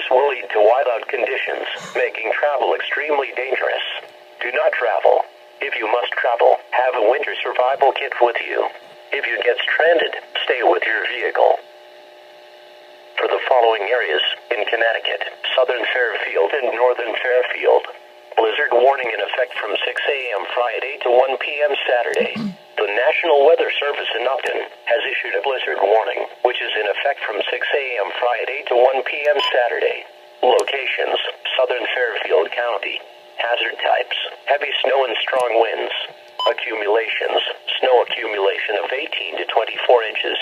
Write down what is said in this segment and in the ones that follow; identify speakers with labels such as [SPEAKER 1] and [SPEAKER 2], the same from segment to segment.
[SPEAKER 1] This will lead to whiteout conditions, making travel extremely dangerous. Do not travel. If you must travel, have a winter survival kit with you. If you get stranded, stay with your vehicle. For the following areas, in Connecticut, southern Fairfield and northern Fairfield, blizzard warning in effect from 6 a.m. Friday to 1 p.m. Saturday. The National Weather Service in Upton has issued a blizzard warning, which is in effect from 6 a.m. Friday to 1 p.m. Saturday. Locations, southern Fairfield County. Hazard types, heavy snow and strong winds. Accumulations, snow accumulation of 18 to 24 inches.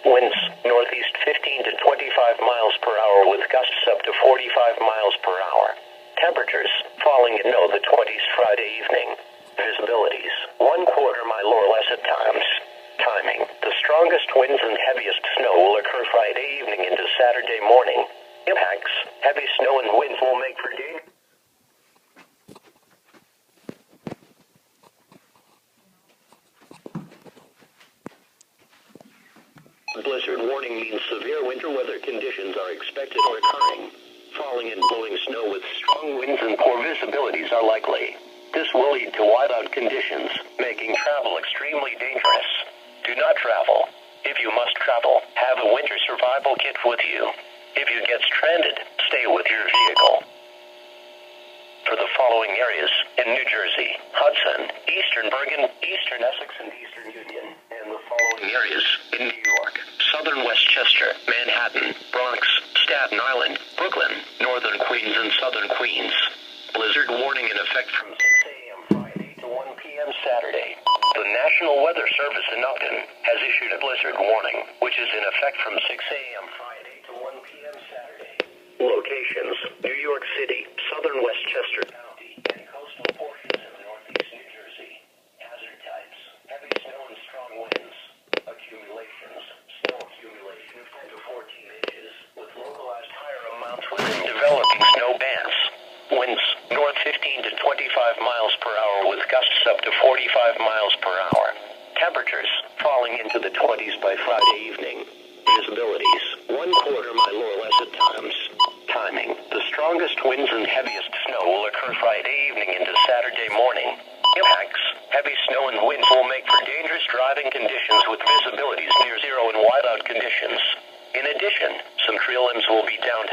[SPEAKER 1] Winds, northeast 15 to 25 miles per hour with gusts up to 45 miles per hour. Temperatures, falling in the 20s Friday evening. Visibilities, 1/4 mile or less at times. Timing, the strongest winds and heaviest snow will occur Friday evening into Saturday morning. Impacts, heavy snow and winds will make for danger. Blizzard warning means severe winter weather conditions are expected or occurring. Falling and blowing snow with strong winds and poor visibilities are likely. This will lead to whiteout conditions, making travel extremely dangerous. Do not travel. If you must travel, have a winter survival kit with you. If you get stranded, stay with your vehicle. For the following areas, in New Jersey, Hudson, Eastern Bergen, Eastern Essex, and Eastern Union, and the following areas, in New York, Southern Westchester, Manhattan, Bronx, Staten Island, Brooklyn, Northern Queens, and Southern Queens. Blizzard warning in effect from 6 a.m. Friday to 1 p.m. Saturday. The National Weather Service in Upton has issued a blizzard warning, which is in effect from 6 a.m. Friday to 1 p.m. Saturday. Locations, New York City, Southern Westchester County, and coastal portions of northeast New Jersey. Hazard types, heavy snow and strong winds. Accumulations, snow accumulation of 10 to 14 inches, with localized higher amounts within developing snow bands. Winds, north 15 to 25 miles per hour with gusts up to 45 miles per hour. Temperatures, falling into the 20s by Friday evening. Visibilities, 1/4 mile or less at times. Timing, the strongest winds and heaviest snow will occur Friday evening into Saturday morning. Impacts, heavy snow and winds will make for dangerous driving conditions with visibilities near zero and whiteout conditions. In addition, some tree limbs will be downed.